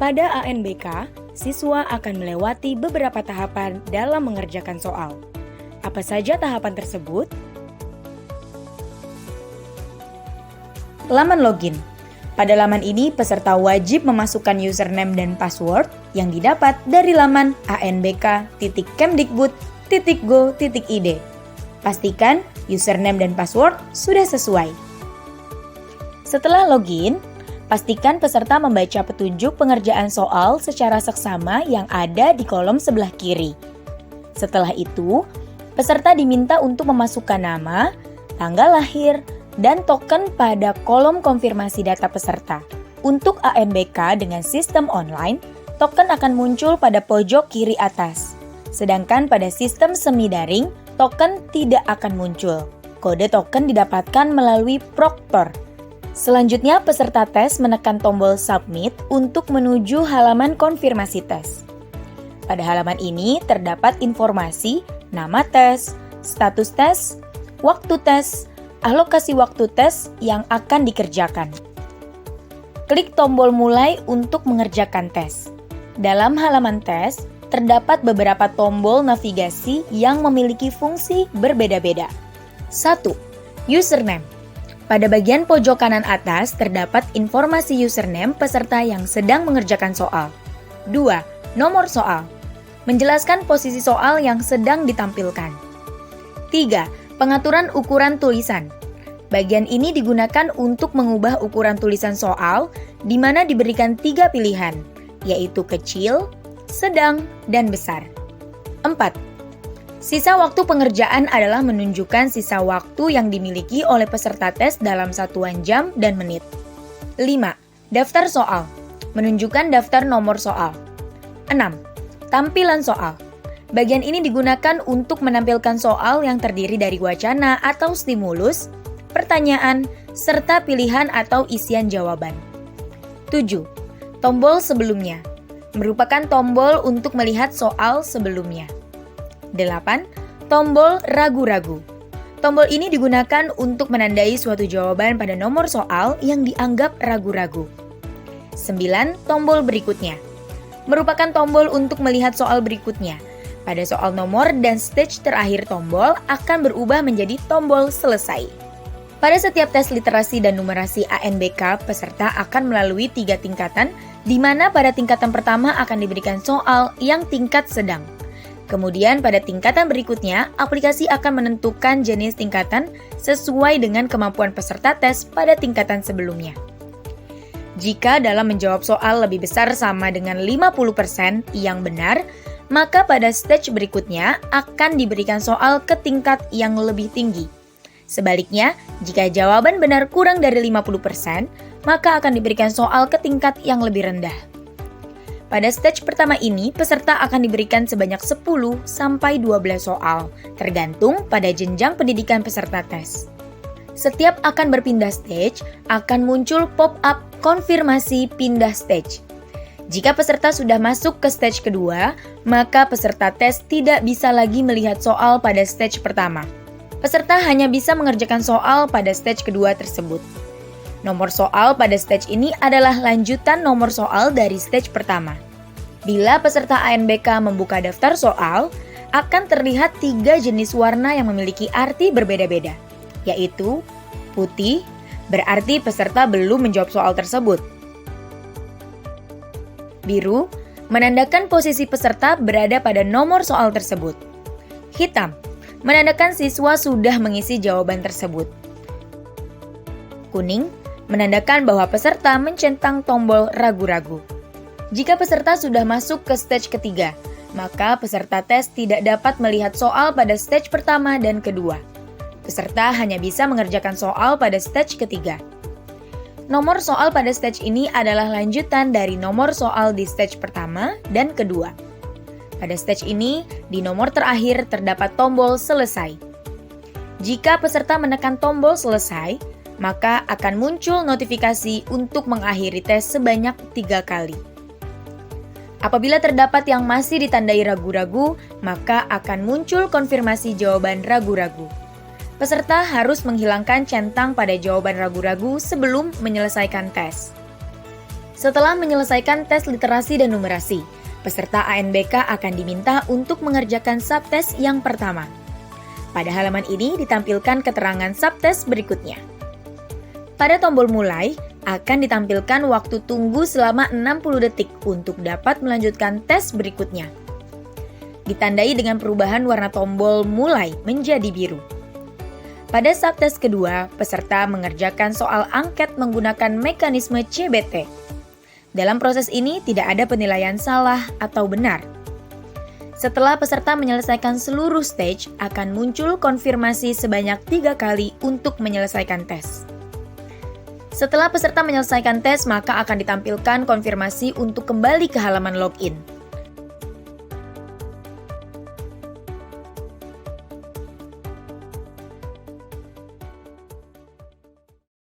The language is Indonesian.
Pada ANBK, siswa akan melewati beberapa tahapan dalam mengerjakan soal. Apa saja tahapan tersebut? Laman login. Pada laman ini, peserta wajib memasukkan username dan password yang didapat dari laman anbk.kemdikbud.go.id. Pastikan username dan password sudah sesuai. Setelah login, pastikan peserta membaca petunjuk pengerjaan soal secara seksama yang ada di kolom sebelah kiri. Setelah itu, peserta diminta untuk memasukkan nama, tanggal lahir, dan token pada kolom konfirmasi data peserta. Untuk ANBK dengan sistem online, token akan muncul pada pojok kiri atas. Sedangkan pada sistem semi daring, token tidak akan muncul. Kode token didapatkan melalui Proctor. Selanjutnya, peserta tes menekan tombol Submit untuk menuju halaman konfirmasi tes. Pada halaman ini terdapat informasi nama tes, status tes, waktu tes, alokasi waktu tes yang akan dikerjakan. Klik tombol mulai untuk mengerjakan tes. Dalam halaman tes, terdapat beberapa tombol navigasi yang memiliki fungsi berbeda-beda. 1. Username. Pada bagian pojok kanan atas terdapat informasi username peserta yang sedang mengerjakan soal. 2. Nomor soal. Menjelaskan posisi soal yang sedang ditampilkan. 3. Pengaturan ukuran tulisan. Bagian ini digunakan untuk mengubah ukuran tulisan soal, di mana diberikan 3 pilihan, yaitu kecil, sedang, dan besar. 4. Sisa waktu pengerjaan adalah menunjukkan sisa waktu yang dimiliki oleh peserta tes dalam satuan jam dan menit. 5. Daftar soal. Menunjukkan daftar nomor soal. 6. Tampilan soal. Bagian ini digunakan untuk menampilkan soal yang terdiri dari wacana atau stimulus, pertanyaan, serta pilihan atau isian jawaban. 7. Tombol sebelumnya. Merupakan tombol untuk melihat soal sebelumnya. 8. Tombol ragu-ragu. Tombol ini digunakan untuk menandai suatu jawaban pada nomor soal yang dianggap ragu-ragu. 9. Tombol berikutnya. Merupakan tombol untuk melihat soal berikutnya. Pada soal nomor dan stage terakhir tombol akan berubah menjadi tombol selesai. Pada setiap tes literasi dan numerasi ANBK, peserta akan melalui 3 tingkatan, di mana pada tingkatan pertama akan diberikan soal yang tingkat sedang. Kemudian pada tingkatan berikutnya, aplikasi akan menentukan jenis tingkatan sesuai dengan kemampuan peserta tes pada tingkatan sebelumnya. Jika dalam menjawab soal lebih besar sama dengan 50% yang benar, maka pada stage berikutnya akan diberikan soal ke tingkat yang lebih tinggi. Sebaliknya, jika jawaban benar kurang dari 50%, maka akan diberikan soal ke tingkat yang lebih rendah. Pada stage pertama ini, peserta akan diberikan sebanyak 10 sampai 12 soal, tergantung pada jenjang pendidikan peserta tes. Setiap akan berpindah stage, akan muncul pop-up konfirmasi pindah stage. Jika peserta sudah masuk ke stage kedua, maka peserta tes tidak bisa lagi melihat soal pada stage pertama. Peserta hanya bisa mengerjakan soal pada stage kedua tersebut. Nomor soal pada stage ini adalah lanjutan nomor soal dari stage pertama. Bila peserta ANBK membuka daftar soal, akan terlihat 3 jenis warna yang memiliki arti berbeda-beda, yaitu putih, berarti peserta belum menjawab soal tersebut. Biru, menandakan posisi peserta berada pada nomor soal tersebut. Hitam, menandakan siswa sudah mengisi jawaban tersebut. Kuning, menandakan bahwa peserta mencentang tombol ragu-ragu. Jika peserta sudah masuk ke stage ketiga, maka peserta tes tidak dapat melihat soal pada stage pertama dan kedua. Peserta hanya bisa mengerjakan soal pada stage ketiga. Nomor soal pada stage ini adalah lanjutan dari nomor soal di stage pertama dan kedua. Pada stage ini, di nomor terakhir terdapat tombol selesai. Jika peserta menekan tombol selesai, maka akan muncul notifikasi untuk mengakhiri tes sebanyak 3 kali. Apabila terdapat yang masih ditandai ragu-ragu, maka akan muncul konfirmasi jawaban ragu-ragu. Peserta harus menghilangkan centang pada jawaban ragu-ragu sebelum menyelesaikan tes. Setelah menyelesaikan tes literasi dan numerasi, peserta ANBK akan diminta untuk mengerjakan subtes yang pertama. Pada halaman ini ditampilkan keterangan subtes berikutnya. Pada tombol mulai, akan ditampilkan waktu tunggu selama 60 detik untuk dapat melanjutkan tes berikutnya. Ditandai dengan perubahan warna tombol mulai menjadi biru. Pada subtes kedua, peserta mengerjakan soal angket menggunakan mekanisme CBT. Dalam proses ini tidak ada penilaian salah atau benar. Setelah peserta menyelesaikan seluruh stage, akan muncul konfirmasi sebanyak 3 kali untuk menyelesaikan tes. Setelah peserta menyelesaikan tes, maka akan ditampilkan konfirmasi untuk kembali ke halaman login.